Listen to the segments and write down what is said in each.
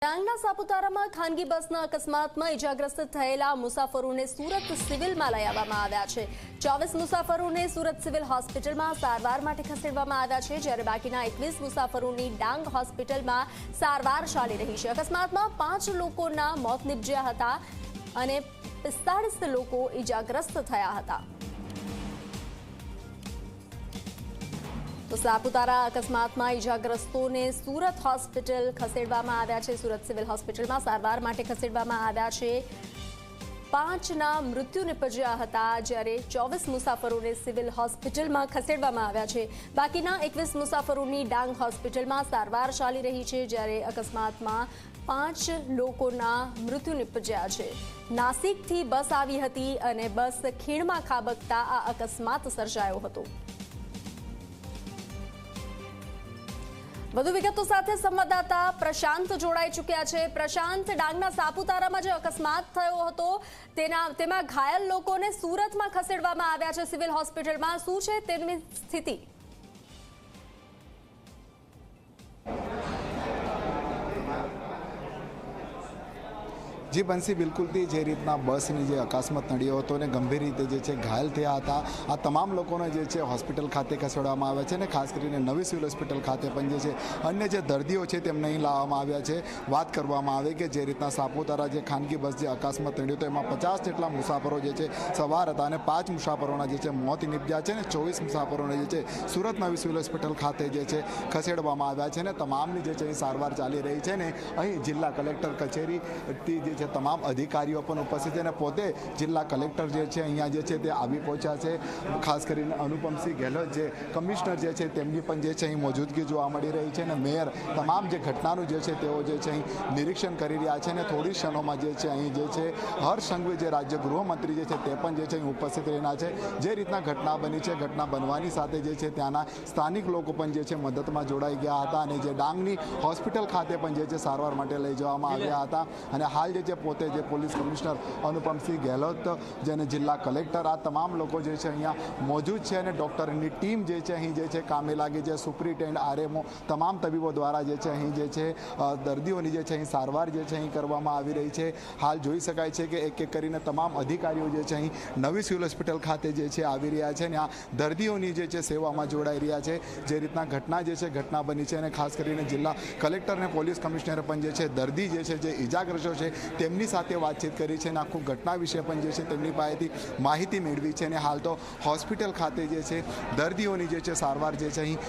ડાંગના સાપુતારામાં ખાનગી બસના અકસ્માતમાં ઇજાગ્રસ્ત થયેલા મુસાફરોને સુરત સિવિલમાં લઈ આવવામાં આવ્યા છે। 24 મુસાફરોને સુરત સિવિલ હોસ્પિટલમાં સારવાર માટે ખસેડવામાં આવ્યા છે, જ્યારે બાકીના 21 મુસાફરોની ડાંગ હોસ્પિટલમાં સારવાર ચાલી રહી છે। અકસ્માતમાં 5 લોકોના મોત નિપજ્યા હતા અને 45 લોકો ઇજાગ્રસ્ત થયા હતા। तो सापुतारा अकस्मातમાં इजाग्रस्तोने सूरत होस्पिटल खसेडवामां આવ્યા છે। सूरत सिविल होस्पिટલમાં सारवार માટે ખસેડવામાં આવ્યા છે। 5ના મૃત્યુ નિપજ્યા હતા, જ્યારે 24 મુસાફરોને સિવિલ હોસ્પિટલમાં ખસેડવામાં આવ્યા છે। બાકીના 21 મુસાફરોની ડાંગ હોસ્પિટલમાં સારવાર ચાલી રહી છે, જ્યારે અકસ્માતમાં 5 લોકોના મૃત્યુ નિપજ્યા છે। નાસિકથી બસ આવી હતી અને બસ ખીણમાં ખાબકતા આ અકસ્માત સર્જાયો હતો। વધુ વિગતો સાથે સંવાદદાતા પ્રશાંત જોડાઈ ચૂક્યા છે। પ્રશાંત, ડાંગના સાપુતારામાં જે અકસ્માત થયો હતો તેમાં ઘાયલ લોકોને સુરતમાં ખસેડવામાં આવ્યા છે સિવિલ હોસ્પિટલમાં। શું છે તેમની સ્થિતિ? जी बंसी बिल्कुल थी जे रीतना बसनी जे अकस्मात नड़्यो हतो ने गंभीर रीते जे छे घायल थया हता। आ तमाम लोकोने जे छे होस्पिटल खाते खसेडवामां आव्या छे ने खास करीने नवी सिविल होस्पिटल खाते पण जे छे अन्य जे दर्दीओ छे तेમને અહીં લાવવામાં આવ્યા છે। વાત કરવામાં આવે કે જે રીતના સાપુતારા જે ખાનગી બસ જે અકસ્માત નડ્યો તો એમાં 50 જેટલા મુસાફરો જે છે સવાર હતા અને 5 મુસાફરોના જે છે મોત નિપજ્યા છે ને 24 મુસાફરોને જે છે સુરત નવી સિવિલ હોસ્પિટલ ખાતે જે છે ખસેડવામાં આવ્યા છે ને તમામની જે છે સારવાર ચાલી રહી છે। ને અહીં જિલ્લા કલેક્ટર કચેરીથી જે તમામ અધિકારીઓ પણ ઉપસ્થિત છે અને પોતે જિલ્લા કલેક્ટર જે છે અહીંયા જે છે તે આવી પહોંચ્યા છે। ખાસ કરીને અનુપમસિંહ ગેહલોત જે કમિશનર જે છે તેમની પણ જે છે અહીં મોજૂદગી જોવા મળી રહી છે અને મેયર તમામ જે ઘટનાનું જે છે તેઓ જે છે અહીં નિરીક્ષણ કરી રહ્યા છે અને થોડી ક્ષણોમાં જે છે અહીં જે છે હર્ષ સંઘવી જે રાજ્ય ગૃહમંત્રી જે છે તે પણ જે છે અહીં ઉપસ્થિત રહેના છે। જે રીતના ઘટના બની છે, ઘટના બનવાની સાથે જે છે ત્યાંના સ્થાનિક લોકો પણ જે છે મદદમાં જોડાઈ ગયા હતા અને જે ડાંગની હોસ્પિટલ ખાતે પણ જે છે સારવાર માટે લઈ જવામાં આવ્યા હતા। અને હાલ જે છે પોતે જે પોલીસ કમિશનર અનુપમસિંહ ગેહલોત જેને જિલ્લા કલેક્ટર આ તમામ લોકો જે છે અહીંયા મોજૂદ છે અને ડૉક્ટરની ટીમ જે છે અહીં જે છે કામે લાગી છે। સુપ્રિન્ટેન્ડન્ટ આરએમઓ તમામ તબીબો દ્વારા જે છે અહીં જે છે દર્દીઓની જે છે અહીં સારવાર જે છે અહીં કરવામાં આવી રહી છે। હાલ જોઈ શકાય છે કે એક એક કરીને તમામ અધિકારીઓ જે છે અહીં નવી સિવિલ હોસ્પિટલ ખાતે જે છે આવી રહ્યા છે અને આ દર્દીઓની જે છે સેવામાં જોડાઈ રહ્યા છે। જે રીતના ઘટના જે છે ઘટના બની છે અને ખાસ કરીને જિલ્લા કલેક્ટર અને પોલીસ કમિશનરે પણ જે છે દર્દી જે છે જે ઇજાગ્રસ્તો છે તેમની સાથે વાતચીત કરી છે અને આખું ઘટના વિશે પણ જે છે તેમની પાસેથી માહિતી મેળવી છે અને હાલ તો હોસ્પિટલ ખાતે જે છે દર્દીઓની જે છે સારવાર જે છે અહીં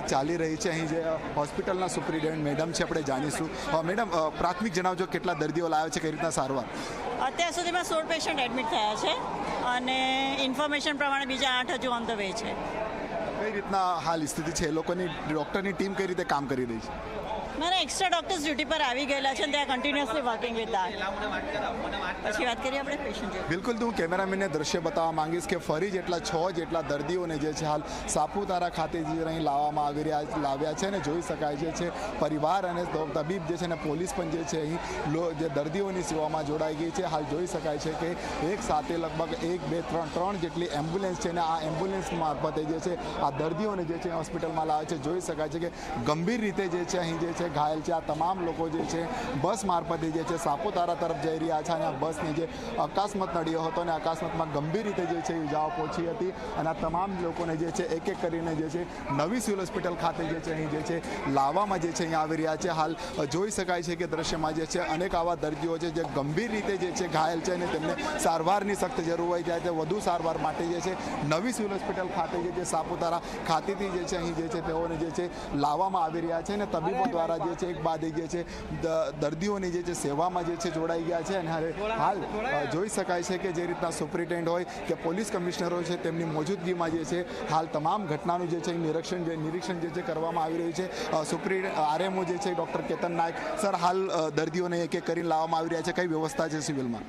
ચાલી રહી છે। અહીં જે હોસ્પિટલના સુપ્રિન્ટેન્ડન્ટ મેડમ છે આપણે જાણીશું। મેડમ, પ્રાથમિક જણાવજો કેટલા દર્દીઓ લાવ્યા છે, કઈ રીતના સારવાર? અત્યાર સુધીમાં 16 પેશન્ટ એડમિટ થયા છે અને ઇન્ફોર્મેશન પ્રમાણે બીજા 8 હજુ ઓન ધ વે છે। કઈ રીતના હાલ સ્થિતિ છે, એ લોકોની ડૉક્ટરની ટીમ કઈ રીતે કામ કરી રહી છે? મારા એક્સ્ટ્રા ડૉક્ટર્સ ડ્યુટી પર આવી ગયેલા છે અને ત્યાં કન્ટિન્યુઅસલી વર્કિંગ વિથ દેટ। પછી વાત કરીએ આપણે પેશન્ટ। બિલકુલ, હું કેમેરામેનને દ્રશ્ય બતાવવા માંગીશ કે ફરી જેટલા 6 જેટલા દર્દીઓને જે છે હાલ સાપુતારા ખાતે જે અહીં લાવવામાં લાવ્યા છે અને જોઈ શકાય છે પરિવાર અને તબીબ જે છે ને પોલીસ પણ જે છે અહીં જે દર્દીઓની સેવામાં જોડાઈ ગઈ છે। હાલ જોઈ શકાય છે કે એક સાથે લગભગ 1 2 3 જેટલી એમ્બ્યુલન્સ છે અને આ એમ્બ્યુલન્સ મારફતે જે છે આ દર્દીઓને જે છે હોસ્પિટલમાં લાવે છે। જોઈ શકાય છે કે ગંભીર રીતે જે છે અહીં જે છે ઘાયલ છે આ તમામ લોકો જે છે બસ મારફતે જે છે સાપુતારા તરફ જઈ રહ્યા છે અને આ બસને જે અકસ્માત નડ્યો હતો અને અકસ્માતમાં ગંભીર રીતે જે છે ઇજાઓ પહોંચી હતી અને આ તમામ લોકોને જે છે એક એક કરીને જે છે નવી સિવિલ હોસ્પિટલ ખાતે જે છે અહીં જે છે લાવવામાં જે છે અહીં આવી રહ્યા છે। હાલ જોઈ શકાય છે કે દ્રશ્યમાં જે છે અનેક આવા દર્દીઓ છે જે ગંભીર રીતે જે છે ઘાયલ છે અને તેમને સારવારની સખ્ત જરૂર હોય જાય છે। વધુ સારવાર માટે જે છે નવી સિવિલ હોસ્પિટલ ખાતે જે છે સાપુતારા ખાતેથી જે છે અહીં જે છે તેઓને જે છે લાવવામાં આવી રહ્યા છે અને તબીબો દ્વારા જે છે એક બાદ એક જે છે દર્દીઓની જે છે સેવામાં જે છે જોડાઈ ગયા છે અને હાલ જોઈ શકાય છે કે જે રીતના સુપ્રિન્ટેન્ડન્ટ હોય કે પોલીસ કમિશનરો છે તેમની મોજૂદગીમાં જે છે હાલ તમામ ઘટનાનું જે છે નિરીક્ષણ જે છે કરવામાં આવી રહ્યું છે। સુપ્રિન્ટેન્ડન્ટ આરએમઓ જે છે ડૉક્ટર કેતન નાયક સર, હાલ દર્દીઓને એક એક કરીને લાવવામાં આવી રહ્યા છે, કઈ વ્યવસ્થા છે સિવિલમાં?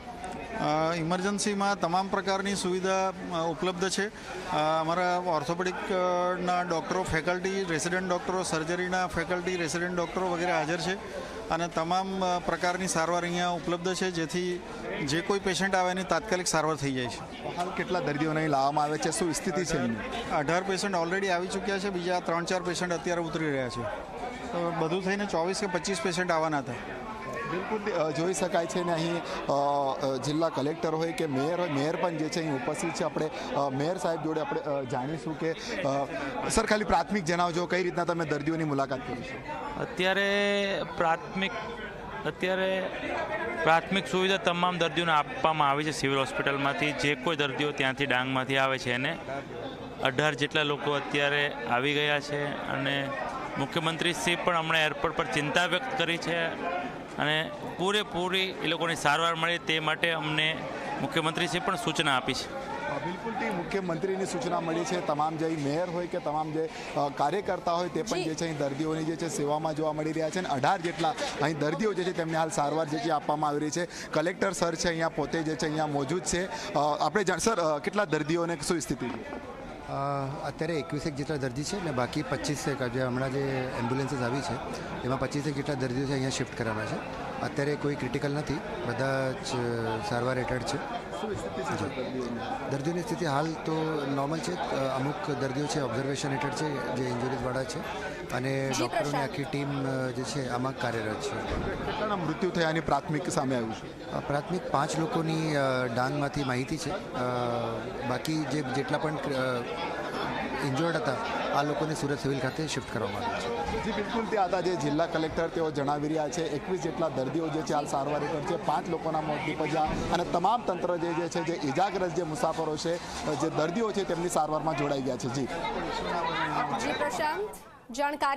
ઇમરજન્સીમાં તમામ પ્રકારની સુવિધા ઉપલબ્ધ છે। અમારા ઓર્થોપેડિકના ડૉક્ટરો, ફેકલ્ટી, રેસિડેન્ટ ડૉક્ટરો, સર્જરીના ફેકલ્ટી, રેસિડેન્ટ ડૉક્ટરો વગેરે હાજર છે અને તમામ પ્રકારની સારવાર અહીંયા ઉપલબ્ધ છે, જેથી જે કોઈ પેશન્ટ આવે એની તાત્કાલિક સારવાર થઈ જાય છે। હાલ કેટલા દર્દીઓને અહીં લાવવામાં આવે છે, શું સ્થિતિ છે? 18 પેશન્ટ ઓલરેડી આવી ચૂક્યા છે, બીજા 3-4 પેશન્ટ અત્યારે ઉતરી રહ્યા છે। તો બધું થઈને 24 કે 25 પેશન્ટ આવવાના હતા. બિલકુલ જોઈ શકાય છે ને અહીં જિલ્લા કલેક્ટર હોય કે મેયર હોય, મેયર પણ જે છે અહીં ઉપસ્થિત છે. આપણે મેયર સાહેબ જોડે આપણે જાણીશું કે સર ખાલી પ્રાથમિક જણાવજો કઈ રીતના તમે દર્દીઓની મુલાકાત કરી છો. અત્યારે પ્રાથમિક સુવિધા તમામ દર્દીઓને આપવામાં આવી છે સિવિલ હોસ્પિટલમાંથી. જે કોઈ દર્દીઓ ત્યાંથી ડાંગમાંથી આવે છે એને 18 જેટલા લોકો અત્યારે આવી ગયા છે અને મુખ્યમંત્રીશ્રી પણ હમણાં એરપોર્ટ પર ચિંતા વ્યક્ત કરી છે અને પૂરેપૂરી એ લોકોની સારવાર મળે તે માટે અમને મુખ્યમંત્રીશ્રી પણ સૂચના આપી છે. બિલકુલથી મુખ્યમંત્રીની સૂચના મળી છે. તમામ જે મેયર હોય કે તમામ જે કાર્યકર્તા હોય તે પણ જે છે અહીં દર્દીઓની જે છે સેવામાં જોવા મળી રહ્યા છે અને 18 જેટલા અહીં દર્દીઓ જે છે તેમને હાલ સારવાર જે છે આપવામાં આવી રહી છે. કલેક્ટર સર છે અહીંયા પોતે જે છે અહીંયા મોજૂદ છે. આપણે સર કેટલા દર્દીઓને શું સ્થિતિ છે? અત્યારે 21 જેટલા દર્દી છે ને બાકી 25 જે હમણાં જે એમ્બ્યુલન્સીસ આવી છે એમાં 25 જેટલા દર્દીઓ છે અહીંયા શિફ્ટ કરવાના છે. અત્યારે કોઈ ક્રિટિકલ નથી, બધા જ સારવાર હેઠળ છે. દર્દીઓની સ્થિતિ હાલ તો નોર્મલ છે. અમુક દર્દીઓ છે ઓબ્ઝર્વેશન હેઠળ છે જે ઇન્જરીઝવાળા છે અને ડૉક્ટરોની આખી ટીમ જે છે આમાં કાર્યરત છે. કેટલાના મૃત્યુ થયાની પ્રાથમિક સામે આવ્યું છે? પ્રાથમિક 5 લોકોની ડાંગમાંથી માહિતી છે. બાકી જેટલા પણ ઇન્જર્ડ હતા આ લોકોને સુરત સિવિલ ખાતે શિફ્ટ કરવામાં આવ્યા છે. જી બિલકુલ તે હતા જે જિલ્લા કલેક્ટર તેઓ જણાવી રહ્યા છે. 21 જેટલા દર્દીઓ જે છે હાલ સારવાર હેઠળ છે. 5 લોકોના મોત નીપજ્યા અને તમામ તંત્ર જે છે જે ઇજાગ્રસ્ત જે મુસાફરો છે જે દર્દીઓ છે તેમની સારવારમાં જોડાઈ ગયા છે. જી પ્રશાંત, જાણકારી